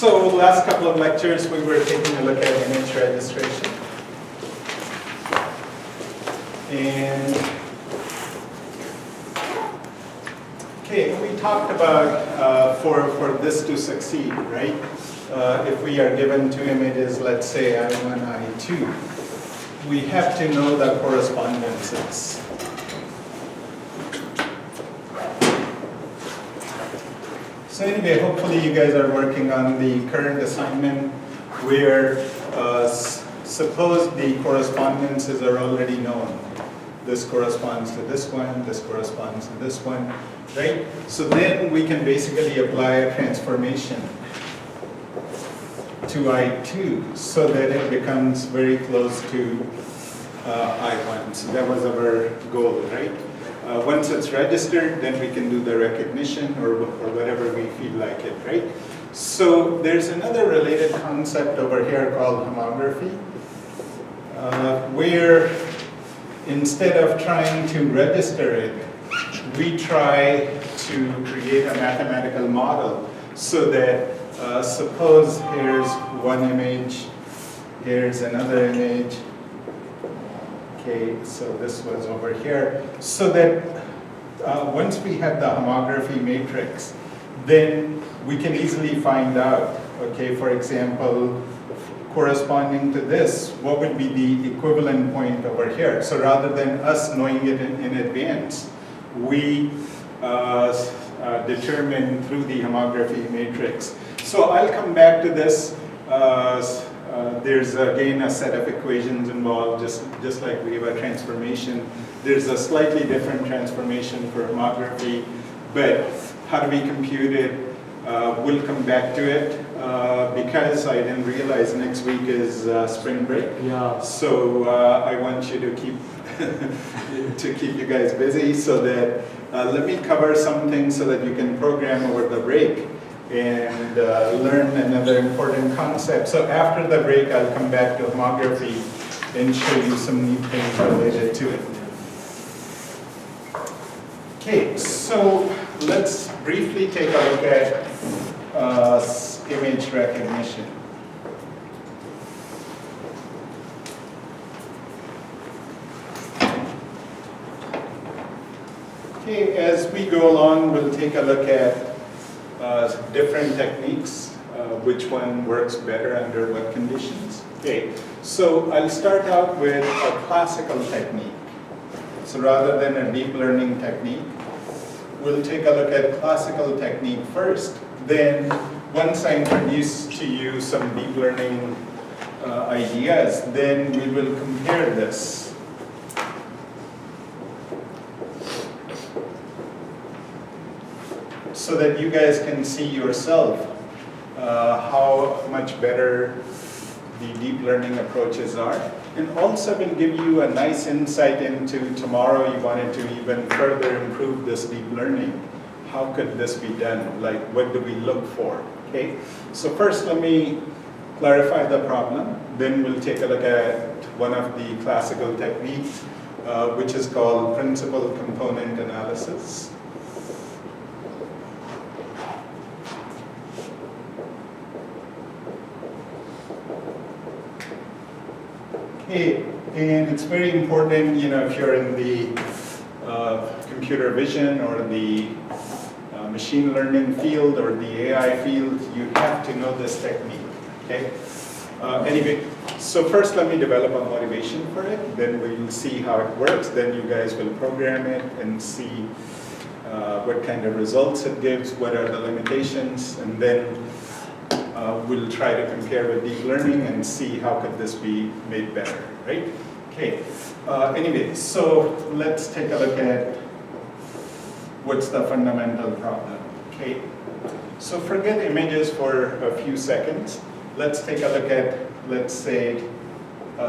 So last couple of lectures we were taking a look at image registration. And okay, we talked about for this to succeed, right? If we are given two images, let's say I1, I2, we have to know the correspondences. So anyway, hopefully you guys are working on the current assignment where suppose the correspondences are already known. This corresponds to this one, this corresponds to this one, right? So then we can basically apply a transformation to I2 so that it becomes very close to I1. So that was our goal, right? Once it's registered, then we can do the recognition or whatever we feel like it, right? So there's another related concept over here called homography, where instead of trying to register it, we try to create a mathematical model so that suppose here's one image, here's another image. Okay, so this was over here. So that once we have the homography matrix, then we can easily find out, okay, for example, corresponding to this, what would be the equivalent point over here? So rather than us knowing it in advance, we determine through the homography matrix. So I'll come back to this. There's again a set of equations involved, just like we have a transformation. There's a slightly different transformation for homography, but how do we compute it? We'll come back to it because I didn't realize next week is spring break. Yeah. So I want you to keep to keep you guys busy. So that let me cover some things so that you can program over the break and learn another important concept. So after the break, I'll come back to homography and show you some neat things related to it. Okay, so let's briefly take a look at image recognition. Okay, as we go along, we'll take a look at different techniques, which one works better under what conditions. Okay, so I'll start out with a classical technique. So rather than a deep learning technique, we'll take a look at classical technique first. Then once I introduce to you some deep learning ideas, then we will compare this. So that you guys can see yourself how much better the deep learning approaches are. And also will give you a nice insight into tomorrow you wanted to even further improve this deep learning. How could this be done? Like, what do we look for? Okay. So first let me clarify the problem. Then we'll take a look at one of the classical techniques, which is called principal component analysis. Okay, and it's very important, you know, if you're in the computer vision or the machine learning field or the AI field, you have to know this technique, okay? Anyway, so first let me develop a motivation for it, then we'll see how it works, then you guys will program it and see what kind of results it gives, what are the limitations, and then we'll try to compare with deep learning and see how could this be made better, right? Okay, anyway, so let's take a look at what's the fundamental problem, okay? So forget images for a few seconds. Let's take a look at, let's say,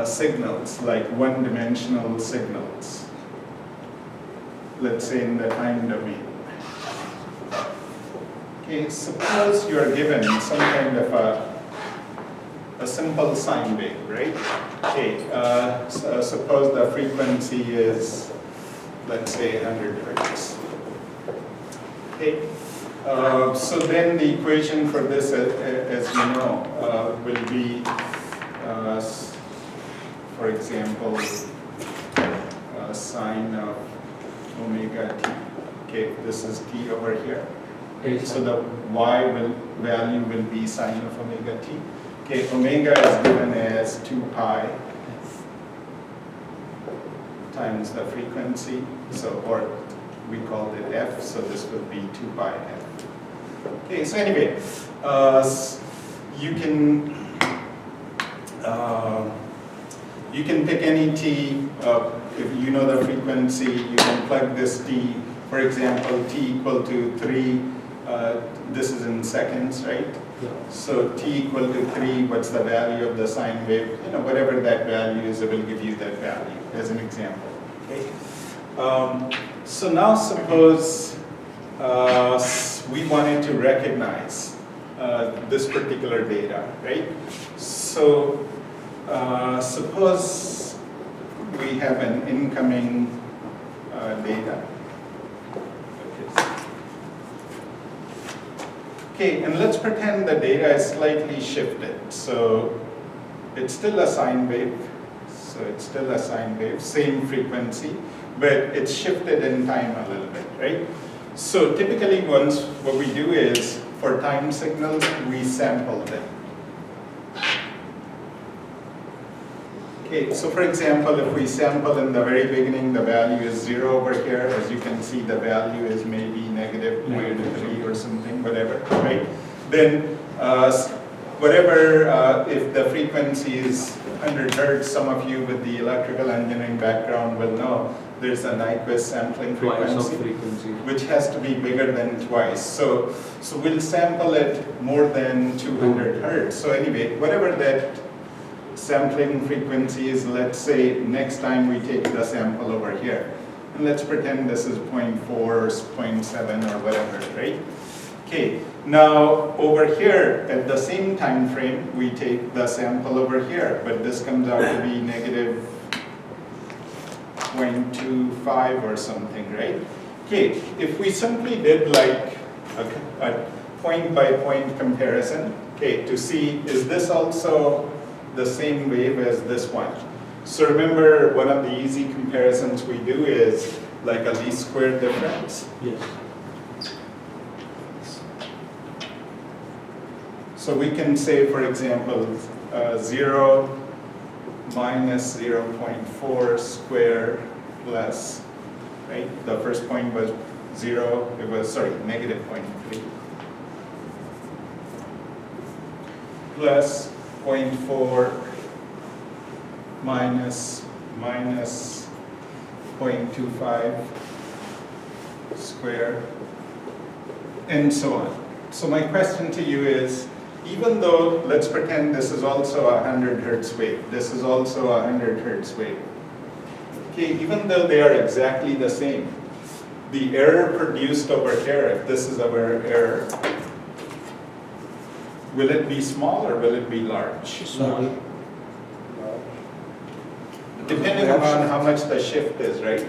signals, like one-dimensional signals. Let's say in the time domain. Okay, suppose you are given some kind of a simple sine wave, right? Okay, so suppose the frequency is, let's say, 100 hertz. Okay, so then the equation for this, as you will be, for example, sine of omega t. Okay, this is t over here. Okay, so the value will be sine of omega t. Okay, omega is given as 2 pi times the frequency, so, or we called it f, so this would be 2 pi f. Okay, so anyway, you can pick any t, if you know the frequency, you can plug this t, for example, t equal to 3, this is in seconds, right? Yeah. So t equal to 3, what's the value of the sine wave? Whatever that value is, it will give you that value, as an example. Okay. So now suppose we wanted to recognize this particular data, right? So suppose we have an incoming data. Okay, and let's pretend the data is slightly shifted. So it's still a sine wave. So it's still a sine wave, same frequency, but it's shifted in time a little bit, right? So typically what we do is, for time signals, we sample them. Okay, so for example, if we sample in the very beginning, the value is 0 over here. As you can see, the value is maybe negative 0.3 or something, whatever, right? Then whatever, if the frequency is 100 hertz, some of you with the electrical engineering background will know there's a Nyquist sampling frequency, which has to be bigger than twice. So we'll sample it more than 200 hertz. So anyway, whatever that sampling frequency is, let's say next time we take the sample over here. And let's pretend this is 0.4 or 0.7 or whatever, right? Okay, now over here at the same time frame, we take the sample over here, but this comes out to be negative 0.25 or something, right? Okay, if we simply did like a point-by-point comparison, okay, to see is this also the same wave as this one. So remember, one of the easy comparisons we do is like a least square difference. Yes. So we can say, for example, 0 minus 0.4 square plus, right? The first point was 0, it was, sorry, negative 0.3. Plus 0.4 minus 0.25 square, and so on. So my question to you is, even though, let's pretend this is also a 100 hertz wave, this is also a 100 hertz wave. Okay, even though they are exactly the same, the error produced over here, if this is our error, will it be small or will it be large? Small. Depending upon how much the shift is, right?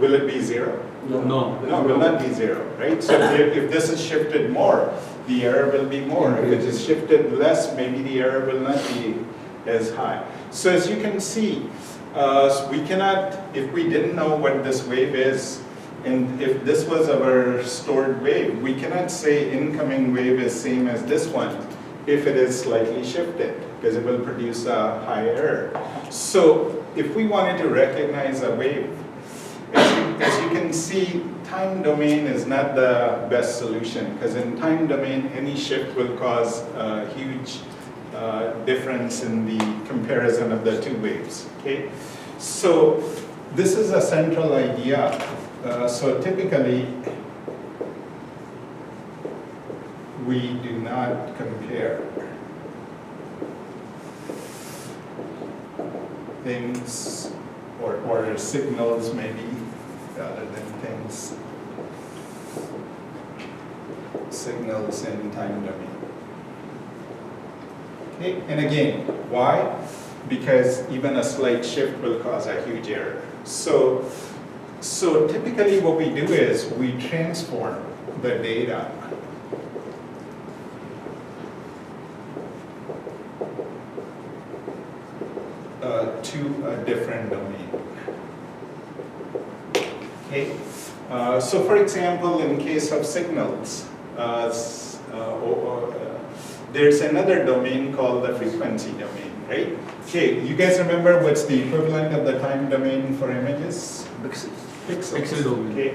Will it be 0? No. No, it will not be 0, right? So if this is shifted more, the error will be more. If it is shifted less, maybe the error will not be as high. So as you can see, we cannot, if we didn't know what this wave is, and if this was our stored wave, we cannot say incoming wave is same as this one if it is slightly shifted, because it will produce a high error. So if we wanted to recognize a wave, as you can see, time domain is not the best solution, because in time domain, any shift will cause a huge difference in the comparison of the two waves. Okay, so this is a central idea. So typically, we do not compare things or signals, maybe, rather than things. Signals in time domain. Okay, and again, why? Because even a slight shift will cause a huge error. So typically what we do is we transform the data to a different domain. Okay. So for example, in case of signals, there's another domain called the frequency domain, right? Okay, you guys remember what's the equivalent of the time domain for images? Pixels. Pixels. domain. Okay.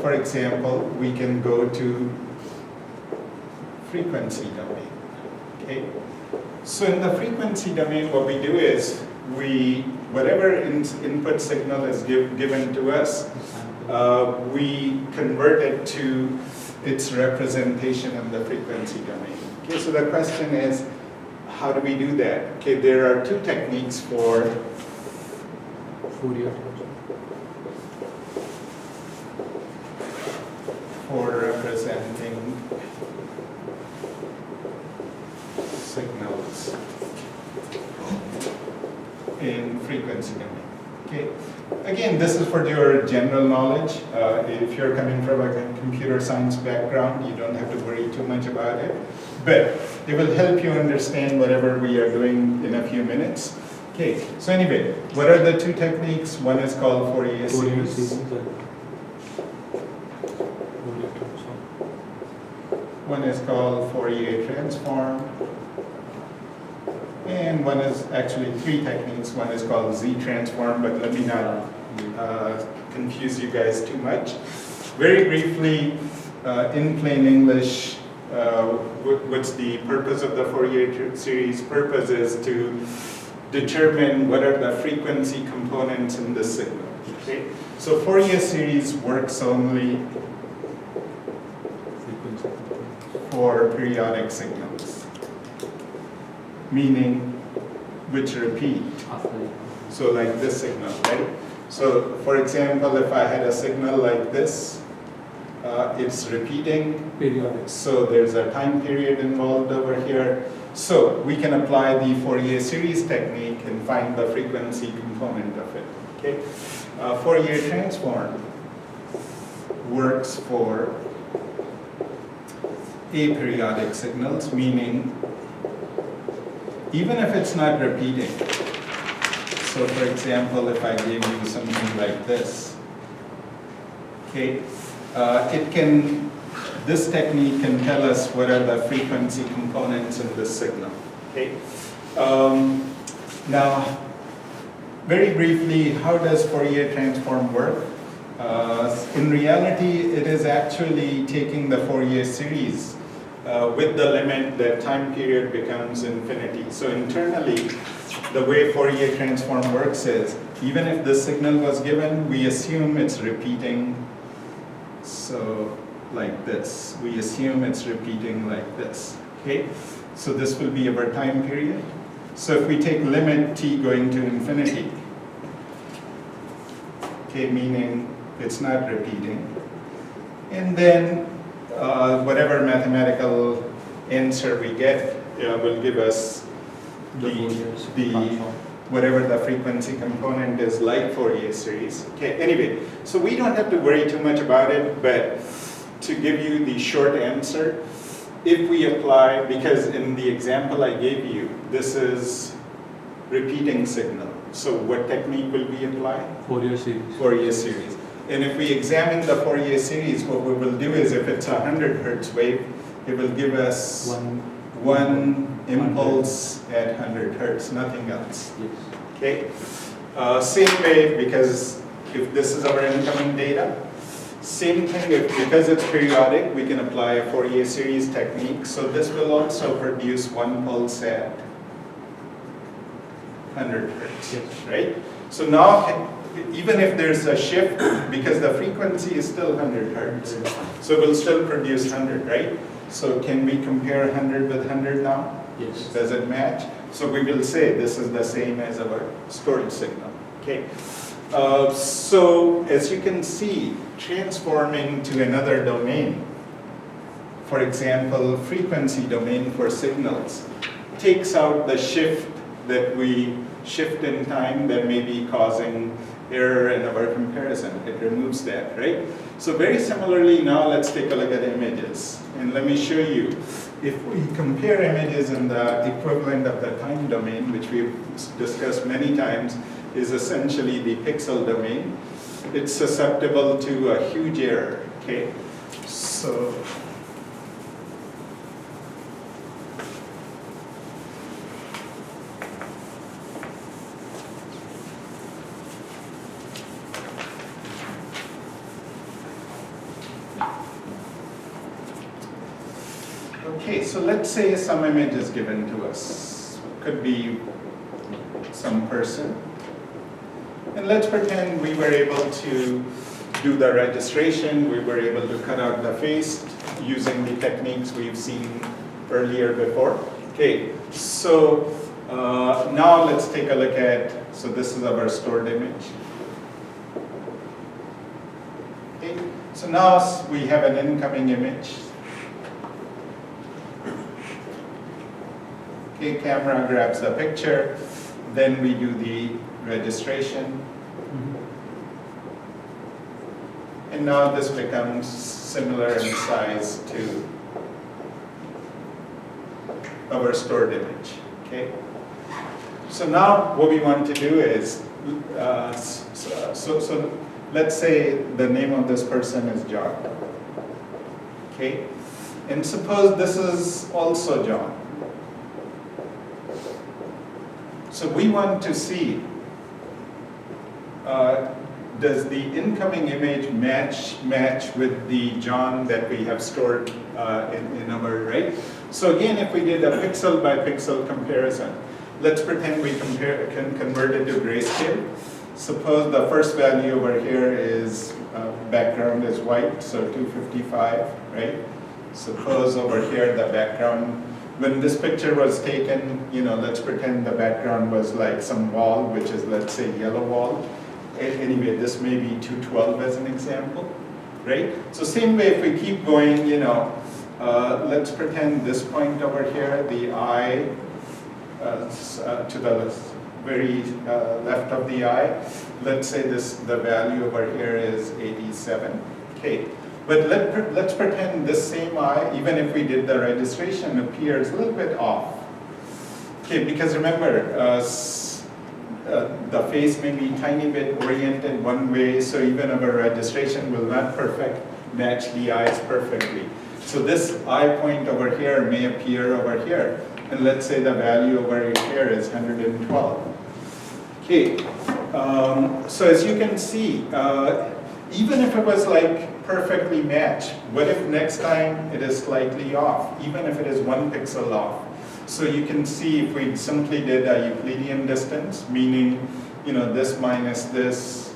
For example, we can go to frequency domain. Okay. So in the frequency domain, what we do is whatever input signal is given to us, we convert it to its representation in the frequency domain. Okay, so the question is, how do we do that? Okay, there are two techniques for Fourier representing signals in frequency domain. Okay. Again, this is for your general knowledge. If you're coming from a computer science background, you don't have to worry too much about it. But it will help you understand whatever we are doing in a few minutes. Okay, so anyway, what are the two techniques? One is called Fourier series. One is called Fourier transform. And one is actually three techniques. One is called Z transform, but let me not confuse you guys too much. Very briefly, in plain English, what's the purpose of the Fourier series? Purpose is to determine what are the frequency components in the signal. Okay? So Fourier series works only for periodic signals, meaning which repeat. So like this signal, right? So for example, if I had a signal like this, it's repeating. Periodic. So there's a time period involved over here. So we can apply the Fourier series technique and find the frequency component of it. Okay? Fourier transform works for aperiodic signals, meaning even if it's not repeating. So for example, if I gave you something like this, okay, this technique can tell us what are the frequency components in this signal. Okay. Now, very briefly, how does Fourier transform work? In reality, it is actually taking the Fourier series with the limit that time period becomes infinity. So internally, the way Fourier transform works is, even if the signal was given, we assume it's repeating. So like this, we assume it's repeating like this. Okay, so this will be our time period. So if we take limit t going to infinity, okay, meaning it's not repeating, and then whatever mathematical answer we get will give us whatever the frequency component is like Fourier series. Okay, anyway, so we don't have to worry too much about it, but to give you the short answer, if we apply, because in the example I gave you, this is repeating signal. So what technique will we apply? Fourier series. Fourier series. And if we examine the Fourier series, what we will do is, if it's a 100 hertz wave, it will give us one impulse at 100 hertz, nothing else. Yes. Okay. Same way, because if this is our incoming data, same thing, because it's periodic, we can apply a Fourier series technique. So this will also produce one pulse at 100 hertz, yes. right? So now, even if there's a shift, because the frequency is still 100 hertz, so it will still produce 100, right? So can we compare 100 with 100 now? Yes. Does it match? So we will say this is the same as our storage signal. Okay. So as you can see, transforming to another domain, for example, frequency domain for signals, takes out the shift that we shift in time that may be causing error in our comparison. It removes that, right? So very similarly, now let's take a look at images. And let me show you, if we compare images in the equivalent of the time domain, which we've discussed many times, is essentially the pixel domain, it's susceptible to a huge error, okay? So, okay, so let's say some image is given to us. Could be some person. And let's pretend we were able to do the registration, we were able to cut out the face using the techniques we've seen earlier before. Okay, so now let's take a look at, so this is our stored image. Okay, so now we have an incoming image. Okay, camera grabs the picture, then we do the registration. And now this becomes similar in size to our stored image, okay? So now what we want to do is, so let's say the name of this person is John, okay? And suppose this is also John. So we want to see, does the incoming image match with the John that we have stored in our, right? So again, if we did a pixel by pixel comparison, let's pretend we can convert it to grayscale. Suppose the first value over here is background is white, so 255, right? Suppose over here the background, when this picture was taken, you know, let's pretend the background was like some wall, which is, let's say, yellow wall. Anyway, this may be 212 as an example, right? So same way, if we keep going, you know, let's pretend this point over here, the eye to the very left of the eye, let's say the value over here is 87, okay. But let's pretend this same eye, even if we did the registration, appears a little bit off. Okay, because remember, the face may be tiny bit oriented one way, so even our registration will not match the eyes perfectly. So this eye point over here may appear over here. And let's say the value over here is 112. Okay, so as you can see, even if it was like perfectly matched, what if next time it is slightly off, even if it is 1 pixel off? So you can see if we simply did a Euclidean distance, meaning, you know, this minus this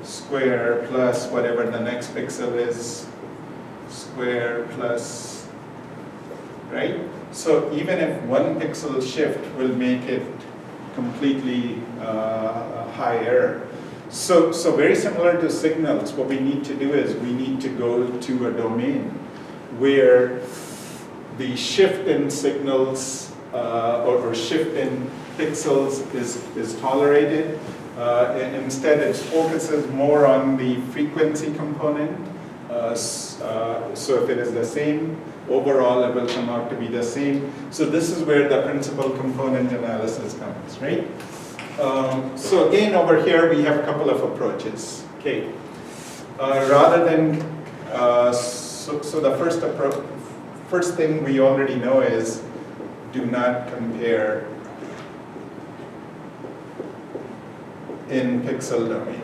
square plus whatever the next pixel is, square plus, right? So even if 1 pixel shift will make it completely higher. So very similar to signals, what we need to do is we need to go to a domain where the shift in signals or shift in pixels is tolerated. Instead, it focuses more on the frequency component. So if it is the same, overall it will come out to be the same. So this is where the principal component analysis comes, right? So again, over here we have a couple of approaches. Okay, rather than so the first thing we already know is do not compare in pixel domain,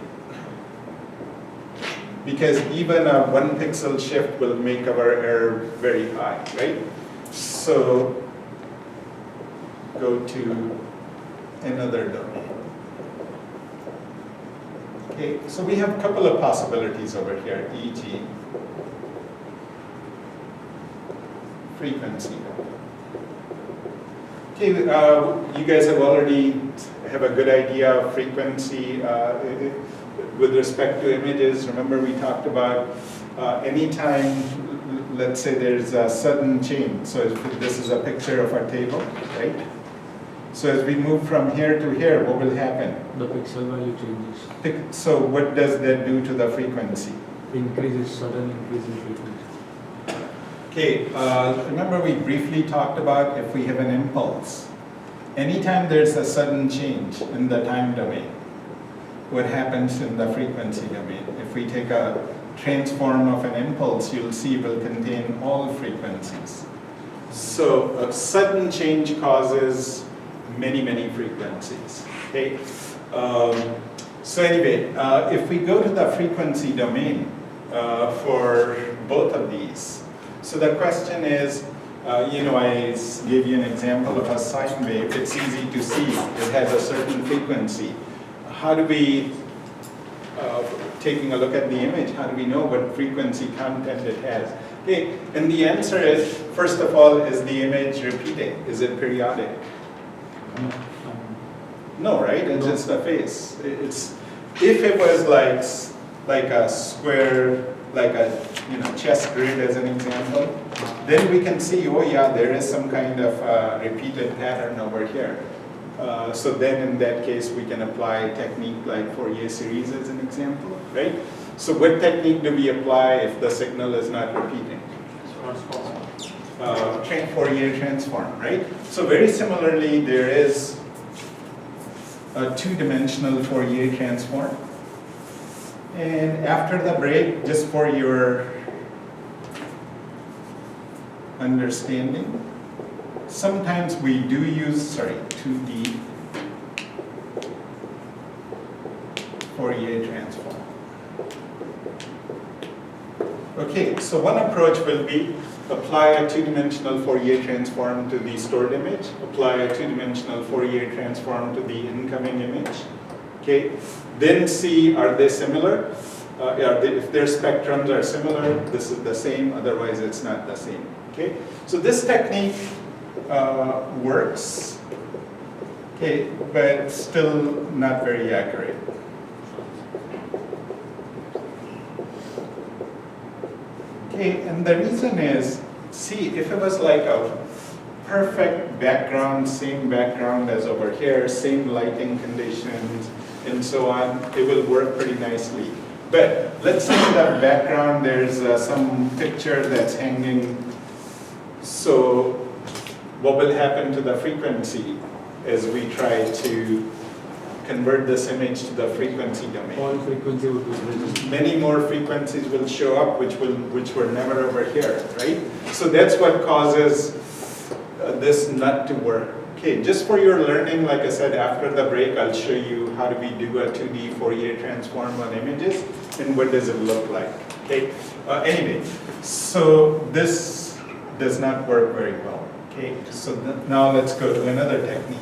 because even a 1 pixel shift will make our error very high, right? So go to another domain. Okay, so we have a couple of possibilities over here, e.g. frequency. Okay, you guys have already have a good idea of frequency with respect to images. Remember we talked about anytime, let's say there's a sudden change. So if this is a picture of a table, right? So as we move from here to here, what will happen? The pixel value changes. So what does that do to the frequency? Sudden increase in frequency. Okay, remember we briefly talked about if we have an impulse. Anytime there's a sudden change in the time domain, what happens in the frequency domain? If we take a transform of an impulse, you'll see it will contain all frequencies. So a sudden change causes many, many frequencies. Okay. So anyway, if we go to the frequency domain for both of these, so the question is, I gave you an example of a sine wave. It's easy to see. It has a certain frequency. How do we, taking a look at the image, how do we know what frequency content it has? Okay, and the answer is, first of all, is the image repeating? Is it periodic? No, right? It's just a face. If it was like a square, like a chess grid as an example, then we can see, oh yeah, there is some kind of repeated pattern over here. So then in that case, we can apply a technique like Fourier series as an example, right? So what technique do we apply if the signal is not repeating? Fourier transform, right? So very similarly, there is a two-dimensional Fourier transform. And after the break, just for your understanding, sometimes we do use, 2D Fourier transform. Okay, so one approach will be apply a two-dimensional Fourier transform to the stored image, apply a two-dimensional Fourier transform to the incoming image. Okay, then see, are they similar? If their spectrums are similar, this is the same, otherwise it's not the same. Okay, so this technique works, okay, but still not very accurate. Okay, and the reason is, see, if it was like a perfect background, same background as over here, same lighting conditions, and so on, it will work pretty nicely. But let's say in the background there's some picture that's hanging. So what will happen to the frequency as we try to convert this image to the frequency domain? All frequency would be present. Many more frequencies will show up which were never over here, right? So that's what causes this not to work. Okay, just for your learning, like I said, after the break, I'll show you how do we do a 2D Fourier transform on images and what does it look like. Okay. Anyway, so this does not work very well. Okay, so now let's go to another technique.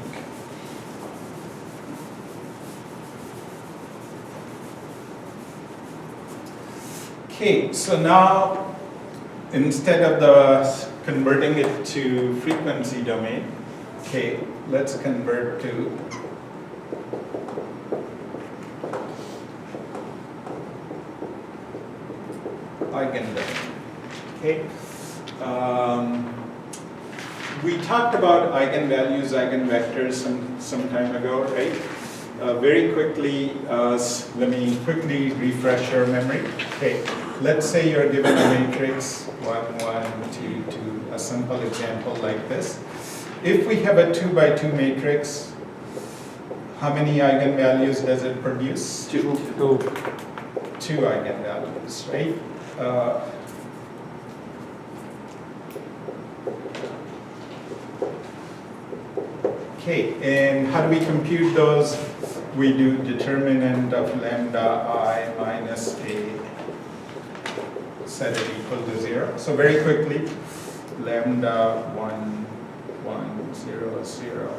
Okay, so now instead of converting it to frequency domain, okay, let's convert to eigenvalue. Okay, we talked about eigenvalues, eigenvectors some time ago, right? Very quickly, let me quickly refresh your memory. Okay, let's say you're given a matrix 1, 1, 2, 2, a simple example like this. If we have a 2 by 2 matrix, how many eigenvalues does it produce? Two. Two eigenvalues, right? Okay, and how do we compute those? We do determinant of lambda I minus a, set it equal to 0. So very quickly, lambda 1, 1, 0, 0,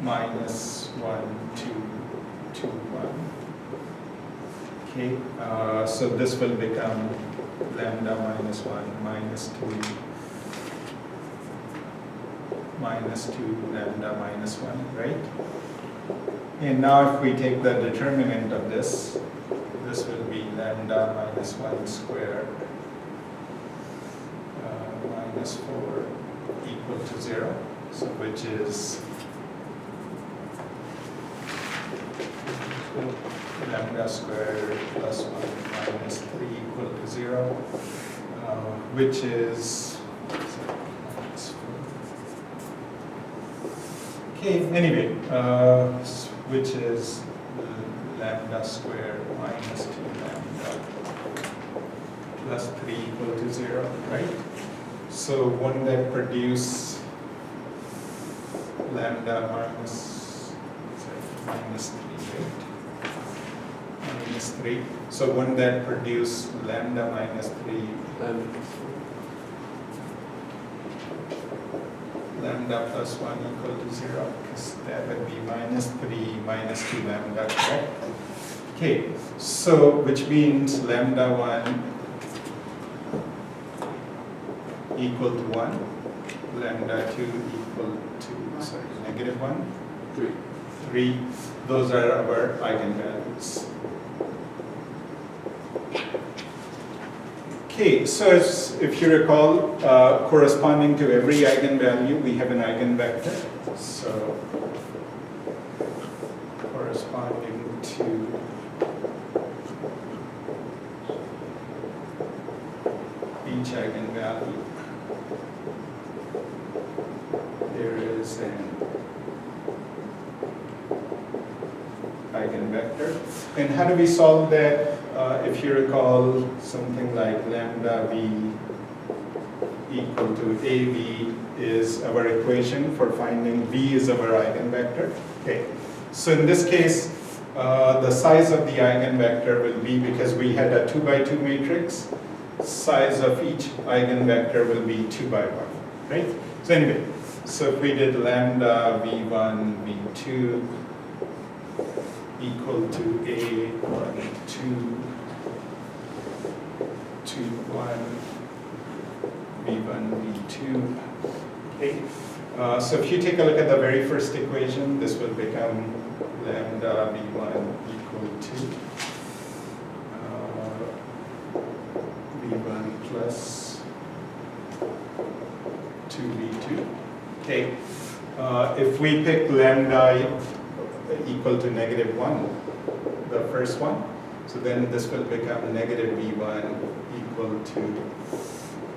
minus 1, 2, 2, 1. Okay, so this will become lambda minus 1, minus 2, minus 2, lambda minus 1, right? And now if we take the determinant of this will be lambda minus 1 squared minus 4 equal to 0. so which is lambda squared plus 1 minus 3 equal to 0, which is, okay, anyway, which is lambda squared minus 2 lambda plus 3 equal to 0, right? So wouldn't that produce lambda minus 3, right? Minus 3. So wouldn't that produce lambda minus 3, lambda plus 1 equal to 0? Because that would be minus 3 minus 2 lambda, correct? Okay, so which means lambda 1 equal to 1, lambda 2 equal to, sorry, negative 1, 3. Those are our eigenvalues. Okay, so if you recall, corresponding to every eigenvalue, we have an eigenvector. So corresponding to each eigenvalue, there is an eigenvector. And how do we solve that? If you recall, something like lambda v equal to AV is our equation for finding V is our eigenvector. Okay, so in this case, the size of the eigenvector will be, because we had a 2 by 2 matrix, size of each eigenvector will be 2 by 1, right? So anyway, so if we did lambda v1, v2 equal to a1, 2, 2, 1, v1, v2. Okay. So if you take a look at the very first equation, this will become lambda v1 equal to v1 plus 2v2. Okay. If we pick lambda equal to negative 1, the first one, so then this will become negative v1 equal to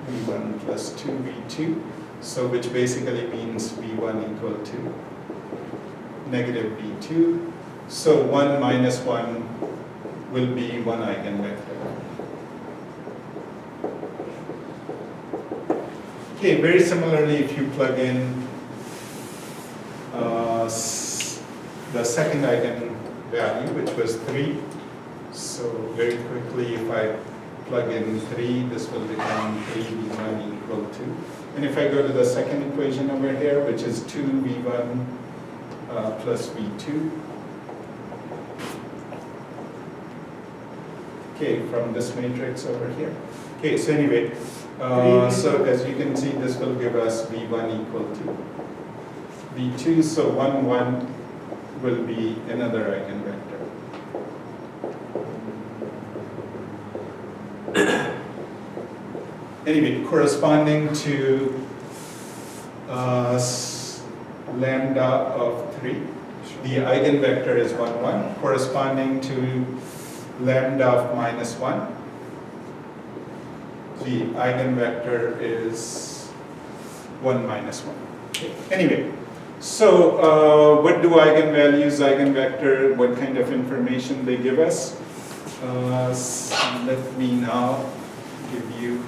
v1 plus 2v2, so which basically means v1 equal to negative v2. So 1 minus 1 will be one eigenvector. Okay, very similarly, if you plug in the second eigenvalue, which was 3, so very quickly, if I plug in 3, this will become 3v1 equal to, and if I go to the second equation over here, which is 2v1 plus v2, okay, from this matrix over here. Okay, so anyway, so as you can see, this will give us v1 equal to v2, so 1, 1 will be another eigenvector. Anyway, corresponding to lambda of 3, the eigenvector is 1, 1. Corresponding to lambda of minus 1, the eigenvector is 1 minus 1. Okay. Anyway, so what do eigenvalues, eigenvector, what kind of information they give us? Let me now give you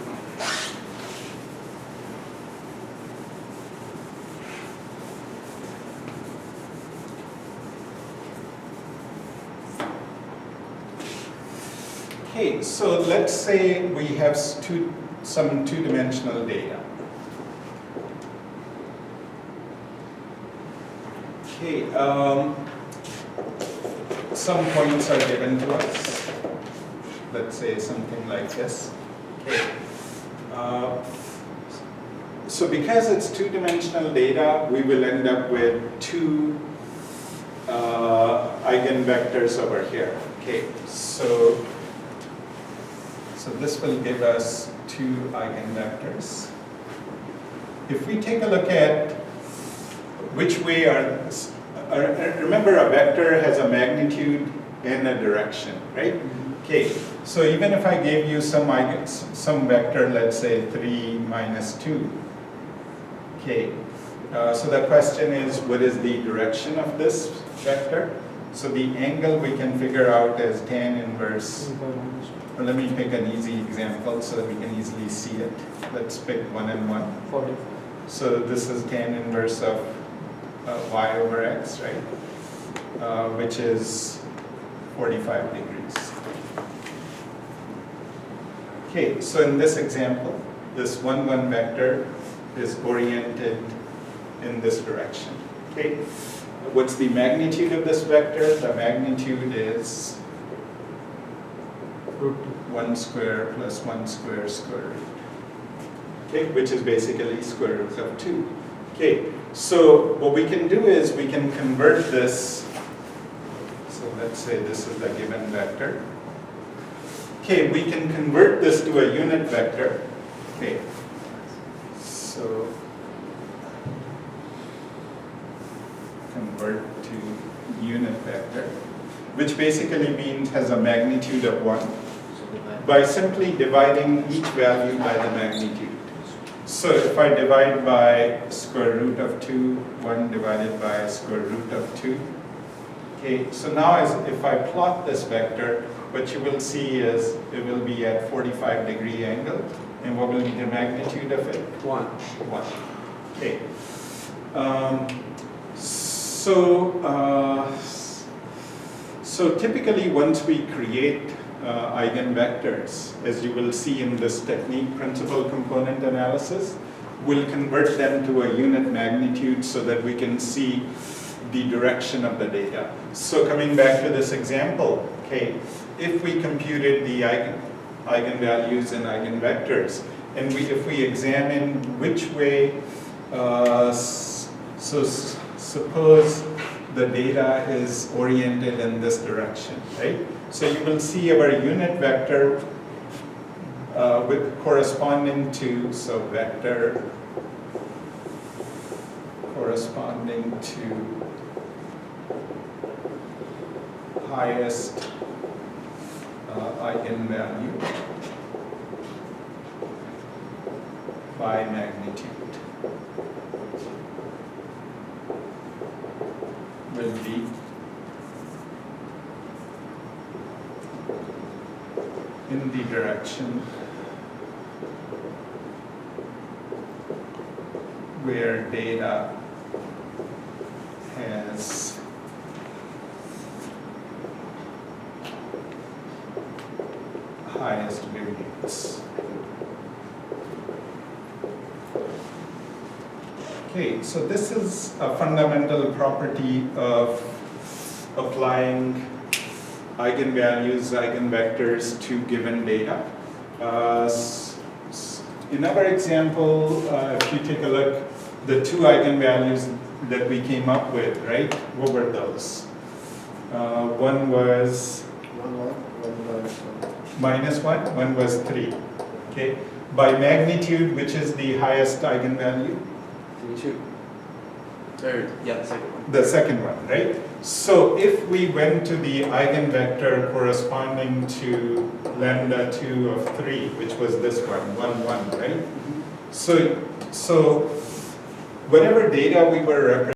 okay, so let's say we have some two-dimensional data. Okay, some points are given to us. Let's say something like this. Okay. So because it's two-dimensional data, we will end up with two eigenvectors over here. Okay, so this will give us two eigenvectors. If we take a look at which way are, remember a vector has a magnitude and a direction, right? Okay, so even if I gave you some vector, let's say 3 minus 2, okay, so the question is, what is the direction of this vector? So the angle we can figure out is tan inverse. Well, let me pick an easy example so that we can easily see it. Let's pick 1 and 1. 45. So this is tan inverse of y over x, right? Which is 45 degrees. Okay, so in this example, this 1, 1 vector is oriented in this direction. Okay, what's the magnitude of this vector? The magnitude is Root 1 square plus 1 square square root. Okay, which is basically square root of 2. Okay, so what we can do is we can convert this. So let's say this is the given vector. Okay, we can convert this to a unit vector. Okay, so convert to unit vector, which basically means has a magnitude of 1 by simply dividing each value by the magnitude. So if I divide by square root of 2, 1 divided by square root of 2. Okay, so now if I plot this vector, what you will see is it will be at 45-degree angle. And what will be the magnitude of it? 1. 1. Okay. So typically once we create eigenvectors, as you will see in this technique, principal component analysis, we'll convert them to a unit magnitude so that we can see the direction of the data. So coming back to this example, okay, if we computed the eigenvalues and eigenvectors, and if we examine which way, so suppose the data is oriented in this direction, right? So you will see our unit vector with corresponding to, so vector corresponding to highest eigenvalue by magnitude will be in the direction where data has highest variance. Okay, so this is a fundamental property of applying eigenvalues, eigenvectors to given data. In our example, if you take a look, the two eigenvalues that we came up with, right? What were those? One was -1, one was 3. Okay, by magnitude, which is the highest eigenvalue? 2. Third, yeah, the second one. The second one, right? So if we went to the eigenvector corresponding to lambda 2 of 3, which was this one, 1, 1, right? So whatever data we were representing,